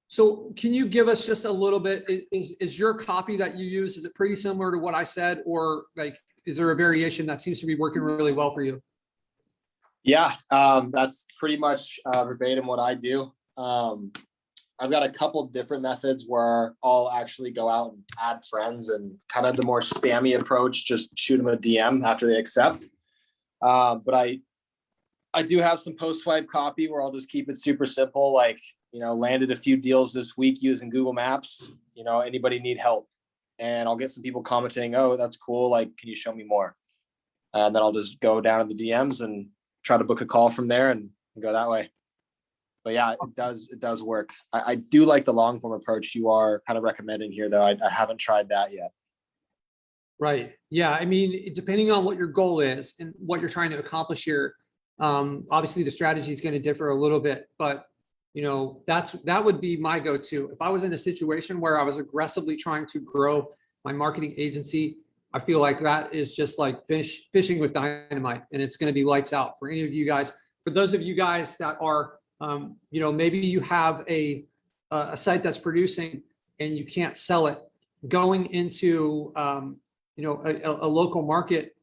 So can you give us just a little bit, is your copy that you use, is it pretty similar to what I said, or like, is there a variation that seems to be working really well for you? Yeah, that's pretty much verbatim what I do. I've got a couple different methods where I'll actually go out and add friends, and kind of the more spammy approach, just shoot them a DM after they accept. But I do have some post swipe copy where I'll just keep it super simple. Like, you know, landed a few deals this week using Google Maps. You know, anybody need help? And I'll get some people commenting, oh, that's cool. Like, can you show me more? And then I'll just go down to the DMs and try to book a call from there and go that way. But yeah, it does work. I do like the long form approach you are kind of recommending here, though. I haven't tried that yet. Right. Yeah. I mean, depending on what your goal is and what you're trying to accomplish here, obviously the strategy is going to differ a little bit, but you know, that would be my go-to. If I was in a situation where I was aggressively trying to grow my marketing agency, I feel like that is just like fishing with dynamite, and it's going to be lights out for any of you guys. For those of you guys that are, you know, maybe you have a site that's producing and you can't sell it, going into, you know, a local market,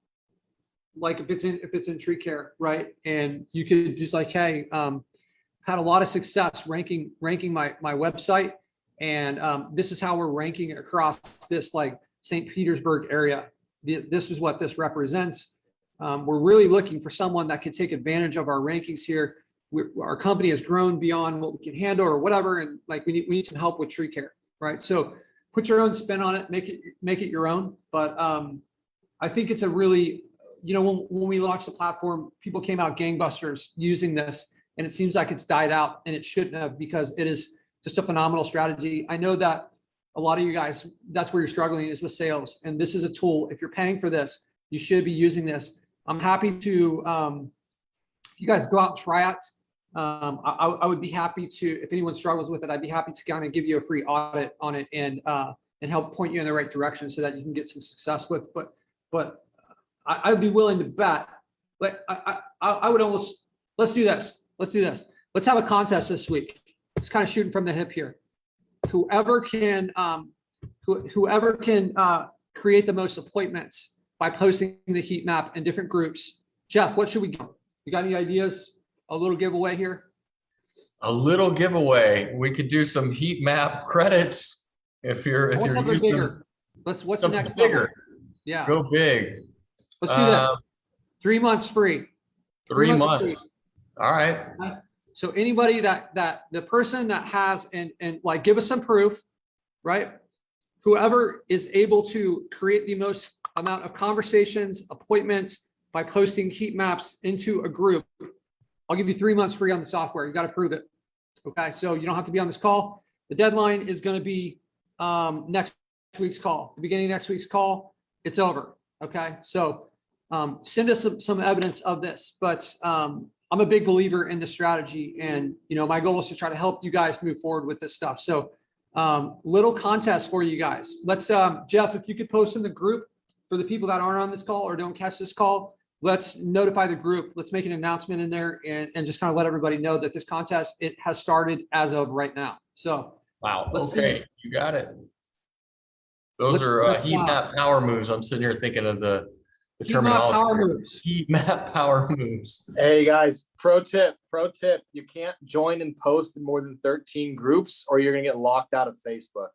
like if it's in tree care, right? And you could just like, hey, had a lot of success ranking my website, and this is how we're ranking across this like St. Petersburg area. This is what this represents. We're really looking for someone that can take advantage of our rankings here. our company has grown beyond what we can handle or whatever. And like, we need some help with tree care, right? So put your own spin on it, make it your own. But I think it's a really, you know, when we launched the platform, people came out gangbusters using this, and it seems like it's died out, and it shouldn't have, because it is just a phenomenal strategy. I know that a lot of you guys, that's where you're struggling, is with sales. And this is a tool. If you're paying for this, you should be using this. I'm happy to, you guys go out and try it. I would be happy to, if anyone struggles with it, I'd be happy to kind of give you a free audit on it and help point you in the right direction so that you can get some success with. But I'd be willing to bet. But I would almost, let's do this. Let's do this. Let's have a contest this week. It's kind of shooting from the hip here. Whoever can create the most appointments by posting the heat map in different groups. Jeff, what should we go? You got any ideas? A little giveaway here? A little giveaway. We could do some heat map credits if you're What's something using bigger? What's the next bigger. level? Yeah. Go big. Let's do this. 3 months free. 3 months. Free. All right. So anybody that the person that has and like, give us some proof, right? Whoever is able to create the most amount of conversations, appointments by posting heat maps into a group, I'll give you 3 months free on the software. You got to prove it. Okay. So you don't have to be on this call. The deadline is going to be next week's call. The beginning of next week's call, it's over. Okay. So send us some evidence of this, but I'm a big believer in the strategy, and you know, my goal is to try to help you guys move forward with this stuff. So little contest for you guys. Let's Jeff, if you could post in the group for the people that aren't on this call or don't catch this call, let's notify the group. Let's make an announcement in there and just kind of let everybody know that this contest, it has started as of right now. So wow. let's Okay. see. You got it. Those are heat map power moves. I'm sitting here thinking of the Heat map power moves. Heat map power moves. Hey guys, pro tip. You can't join and post in more than 13 groups or you're gonna get locked out of Facebook.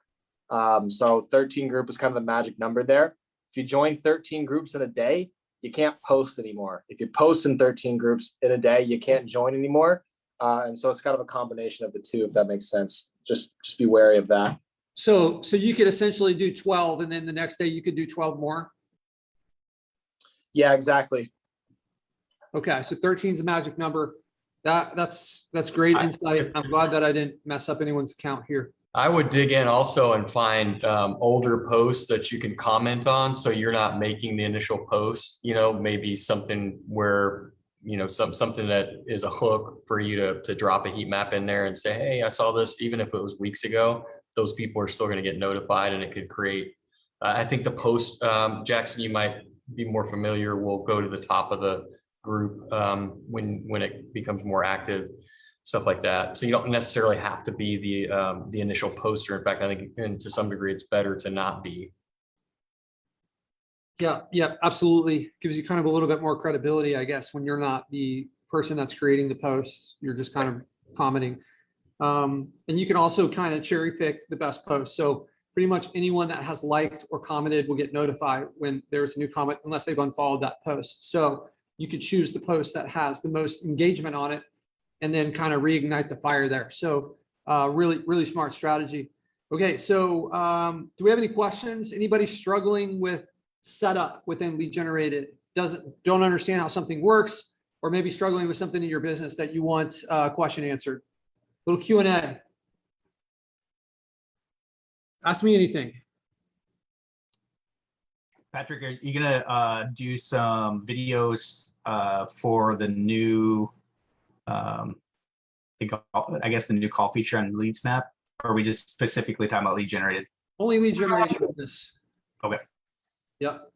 So 13 group is kind of the magic number there. If you join 13 groups in a day, you can't post anymore. If you post in 13 groups in a day, you can't join anymore. And so it's kind of a combination of the two, if that makes sense. Just be wary of that. So you could essentially do 12, and then the next day you could do 12 more. Yeah, exactly. Okay, so 13 is a magic number. That's great insight. I'm glad that I didn't mess up anyone's account here. I would dig in also and find older posts that you can comment on, so you're not making the initial post. You know, maybe something where, you know, something that is a hook for you to drop a heat map in there and say, hey, I saw this, even if it was weeks ago. Those people are still going to get notified, and it could create. I think the post, Jackson, you might be more familiar, will go to the top of the group when it becomes more active, stuff like that. So you don't necessarily have to be the initial poster. In fact, I think, and to some degree, it's better to not be. Yeah, absolutely. Gives you kind of a little bit more credibility, I guess, when you're not the person that's creating the posts. You're just kind of commenting. And you can also kind of cherry pick the best posts. So pretty much anyone that has liked or commented will get notified when there's a new comment, unless they've unfollowed that post. So you could choose the post that has the most engagement on it and then kind of reignite the fire there. So really, really smart strategy. Okay, so do we have any questions? Anybody struggling with setup within Lead Generated? Don't understand how something works, or maybe struggling with something in your business that you want a question answered? Little Q&A. Ask me anything. Patrick, are you gonna do some videos for the new, I guess the new call feature on LeadSnap, or are we just specifically talking about lead generated? Only Lead Generated business. Okay. Yep.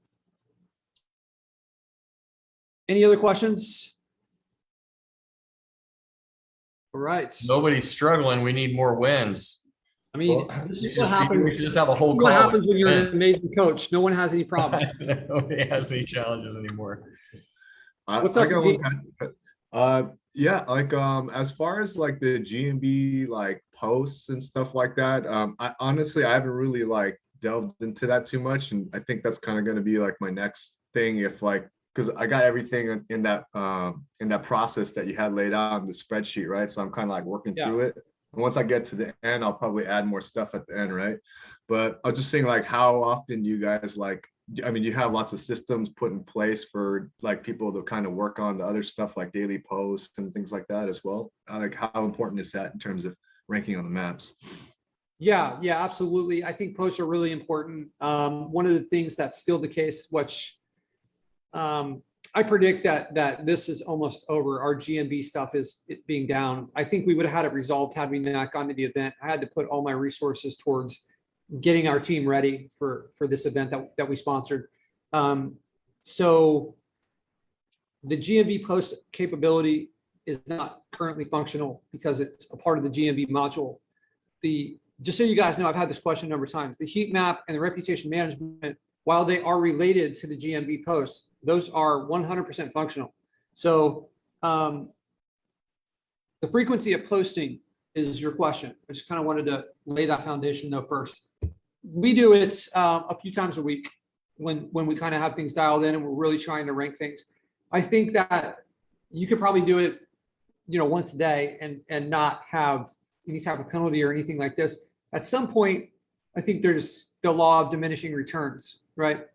Any other questions? All right. Nobody's struggling. We need more wins. I mean, this is what happens. We should just have a whole What call. happens when you're an amazing coach? No one has any problems. Nobody has any challenges anymore. What's up, Eugene? Yeah, like as far as like the GMB like posts and stuff like that, I honestly I haven't really like delved into that too much, and I think that's kind of going to be like my next thing if like because I got everything in that process that you had laid out in the spreadsheet, right? So I'm kind of like working Yeah. through it. And once I get to the end, I'll probably add more stuff at the end, right? But I was just saying, like, how often do you guys like, I mean, you have lots of systems put in place for like people to kind of work on the other stuff like daily posts and things like that as well. Like, how important is that in terms of ranking on the maps? Yeah, absolutely. I think posts are really important. One of the things that's still the case, which I predict that this is almost over. Our GMB stuff is it being down. I think we would have had it resolved had we not gone to the event. I had to put all my resources towards getting our team ready for this event that we sponsored. So the GMB post capability is not currently functional because it's a part of the GMB module. Just so you guys know, I've had this question a number of times. The heat map and the reputation management, while they are related to the GMB posts, those are 100% functional. So the frequency of posting is your question. I just kind of wanted to lay that foundation though first. We do it a few times a week when we kind of have things dialed in and we're really trying to rank things. I think that you could probably do it, once a day and not have any type of penalty or anything like this. At some point, I think there's the law of diminishing returns, right?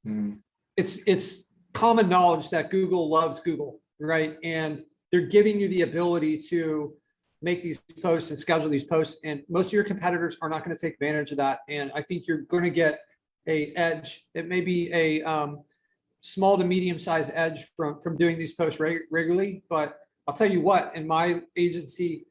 Mm. It's common knowledge that Google loves Google, right? And they're giving you the ability to make these posts and schedule these posts. And most of your competitors are not going to take advantage of that. And I think you're going to get a edge. It may be a small to medium size edge from doing these posts regularly. But I'll tell you what, in my agency,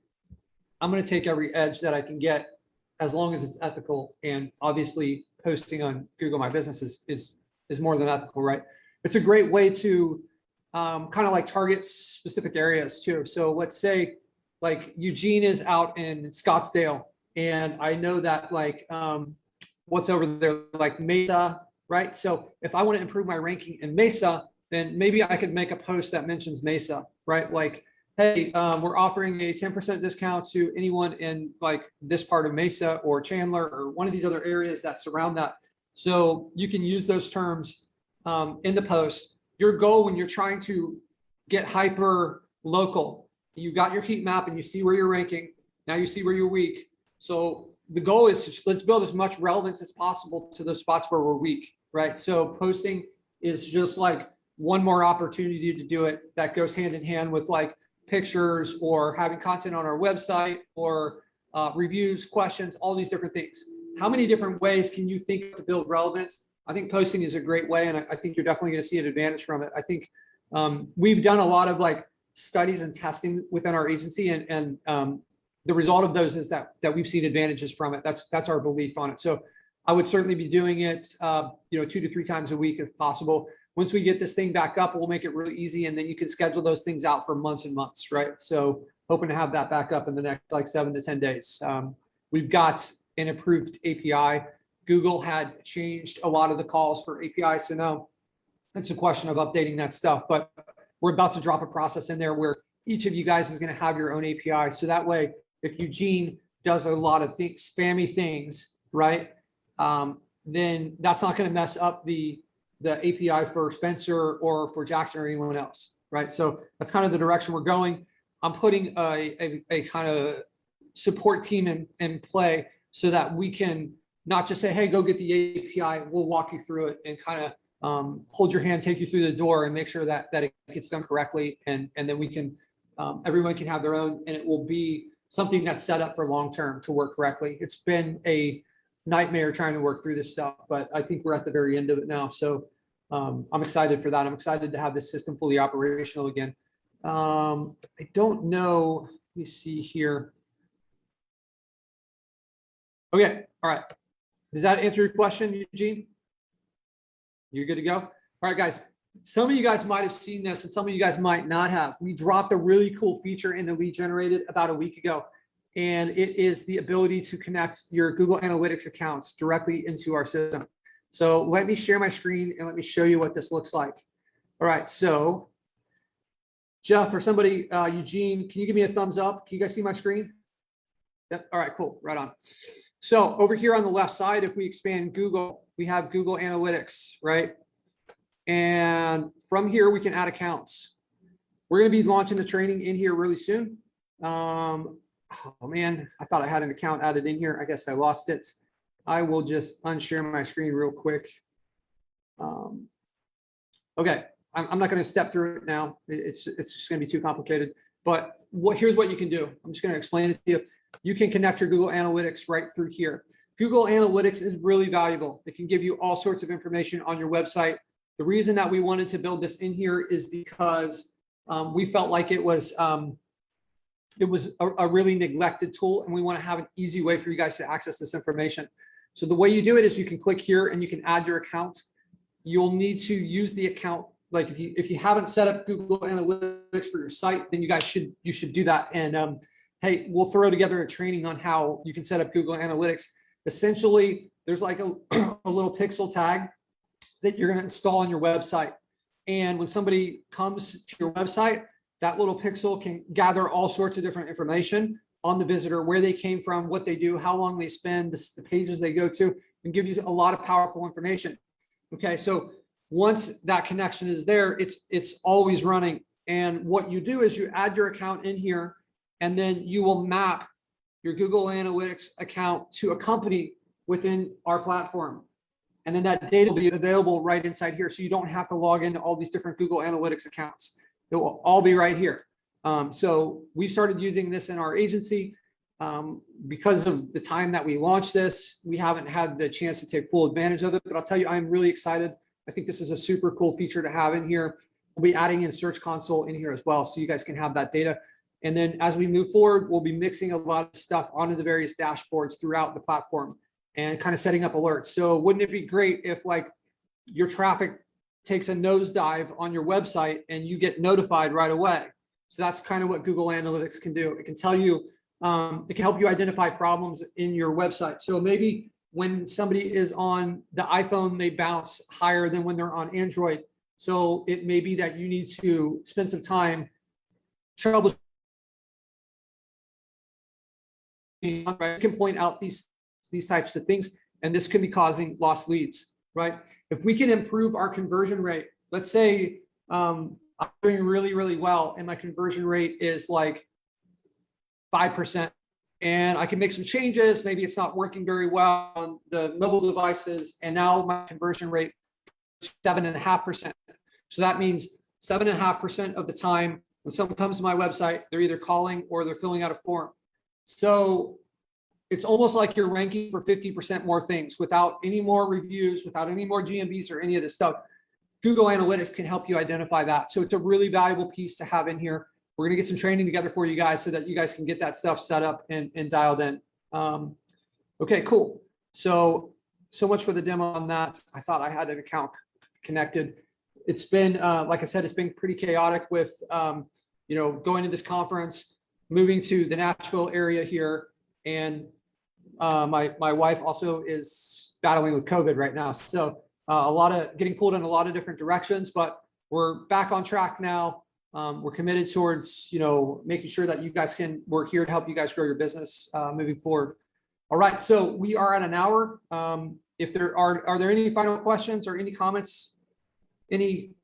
I'm going to take every edge that I can get as long as it's ethical. And obviously posting on Google My Business is more than ethical, right? It's a great way to kind of like target specific areas too. So let's say like Eugene is out in Scottsdale and I know that like what's over there, like Mesa, right? So if I want to improve my ranking in Mesa, then maybe I could make a post that mentions Mesa, right? Like, hey, we're offering a 10% discount to anyone in like this part of Mesa or Chandler or one of these other areas that surround that. So you can use those terms in the post. Your goal when you're trying to get hyper local, you got your heat map and you see where you're ranking. Now you see where you're weak. So the goal is to let's build as much relevance as possible to those spots where we're weak, right? So posting is just like one more opportunity to do it that goes hand in hand with like pictures or having content on our website or reviews, questions, all these different things. How many different ways can you think to build relevance? I think posting is a great way, and I think you're definitely going to see an advantage from it. I think we've done a lot of like studies and testing within our agency, and the result of those is that we've seen advantages from it. That's our belief on it. So I would certainly be doing it, 2 to 3 times a week if possible. Once we get this thing back up, we'll make it really easy, and then you can schedule those things out for months and months, right? So hoping to have that back up in the next like 7 to 10 days. We've got an approved API. Google had changed a lot of the calls for API, so now it's a question of updating that stuff. But we're about to drop a process in there where each of you guys is going to have your own API. So that way, if Eugene does a lot of spammy things, right, then that's not going to mess up the API for Spencer or for Jackson or anyone else, right? So that's kind of the direction we're going. I'm putting a kind of support team in play so that we can not just say, hey, go get the API, we'll walk you through it and kind of hold your hand, take you through the door and make sure that it gets done correctly. And then we can, everyone can have their own, and it will be something that's set up for long-term to work correctly. It's been a nightmare trying to work through this stuff, but I think we're at the very end of it now. So I'm excited for that. I'm excited to have this system fully operational again. I don't know, let me see here. Okay, all right. Does that answer your question, Eugene? You're good to go? All right, guys. Some of you guys might have seen this and some of you guys might not have. We dropped a really cool feature in the Lead Generated about a week ago, and it is the ability to connect your Google Analytics accounts directly into our system. So let me share my screen and let me show you what this looks like. All right, so Jeff or somebody, Eugene, can you give me a thumbs up? Can you guys see my screen? Yep. All right, cool, right on. So over here on the left side, if we expand Google, we have Google Analytics, right? And from here, we can add accounts. We're going to be launching the training in here really soon. Oh man, I thought I had an account added in here. I guess I lost it. I will just unshare my screen real quick. Okay, I'm not going to step through it now. It's just going to be too complicated. But here's what you can do. I'm just going to explain it to you. You can connect your Google Analytics right through here. Google Analytics is really valuable. It can give you all sorts of information on your website. The reason that we wanted to build this in here is because we felt like it was a really neglected tool, and we want to have an easy way for you guys to access this information. So the way you do it is you can click here and you can add your account. You'll need to use the account. Like if you haven't set up Google Analytics for your site, then you should do that. And hey, we'll throw together a training on how you can set up Google Analytics. Essentially, there's like a little pixel tag that you're going to install on your website. And when somebody comes to your website, that little pixel can gather all sorts of different information on the visitor, where they came from, what they do, how long they spend, the pages they go to, and give you a lot of powerful information. Okay, so once that connection is there, it's always running. And what you do is you add your account in here, and then you will map your Google Analytics account to a company within our platform. And then that data will be available right inside here. So you don't have to log into all these different Google Analytics accounts. It will all be right here. So we've started using this in our agency. Because of the time that we launched this, we haven't had the chance to take full advantage of it, but I'll tell you, I'm really excited. I think this is a super cool feature to have in here. We'll be adding in Search Console in here as well, so you guys can have that data. And then as we move forward, we'll be mixing a lot of stuff onto the various dashboards throughout the platform and kind of setting up alerts. So wouldn't it be great if like your traffic takes a nosedive on your website and you get notified right away? So that's kind of what Google Analytics can do. It can tell you, it can help you identify problems in your website. So maybe when somebody is on the iPhone, they bounce higher than when they're on Android. So it may be that you need to spend some time troubleshooting. Right? Can point out these types of things, and this can be causing lost leads, right? If we can improve our conversion rate, let's say I'm doing really, really well, and my conversion rate is like 5%, and I can make some changes. Maybe it's not working very well on the mobile devices, and now my conversion rate is 7.5%. So that means 7.5% of the time when someone comes to my website, they're either calling or they're filling out a form. So it's almost like you're ranking for 50% more things without any more reviews, without any more GMBs or any of this stuff. Google Analytics can help you identify that. So it's a really valuable piece to have in here. We're going to get some training together for you guys so that you guys can get that stuff set up and dialed in. Okay, cool. So much for the demo on that. I thought I had an account connected. It's been, like I said, it's been pretty chaotic with, going to this conference, moving to the Nashville area here. And my wife also is battling with COVID right now. So a lot of getting pulled in a lot of different directions, but we're back on track now. We're committed towards, making sure that you guys we're here to help you guys grow your business moving forward. All right, so we are at an hour. If there are there any final questions or any comments? Any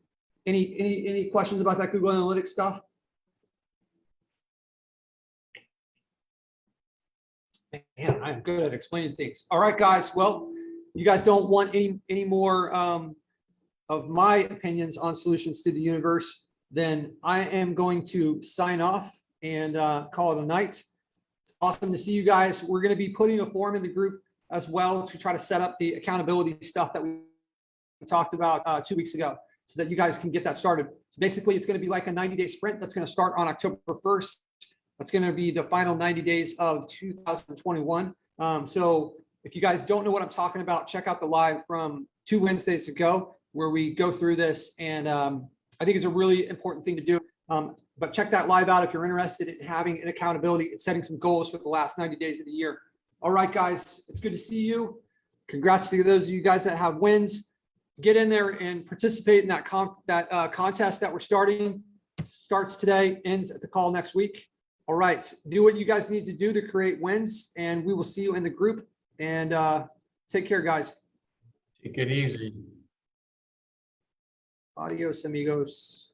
questions about that Google Analytics stuff? Man, I'm good at explaining things. All right, guys. Well, you guys don't want any more of my opinions on solutions to the universe, then I am going to sign off and call it a night. It's awesome to see you guys. We're going to be putting a form in the group as well to try to set up the accountability stuff that we talked about 2 weeks ago so that you guys can get that started. So basically, it's going to be like a 90-day sprint that's going to start on October 1st. That's going to be the final 90 days of 2021. So if you guys don't know what I'm talking about, check out the live from 2 Wednesdays ago where we go through this. And I think it's a really important thing to do. But check that live out if you're interested in having an accountability and setting some goals for the last 90 days of the year. All right, guys, it's good to see you. Congrats to those of you guys that have wins. Get in there and participate in that contest that we're starting. Starts today, ends at the call next week. All right, do what you guys need to do to create wins, and we will see you in the group. And take care, guys. Take it easy. Adios, amigos.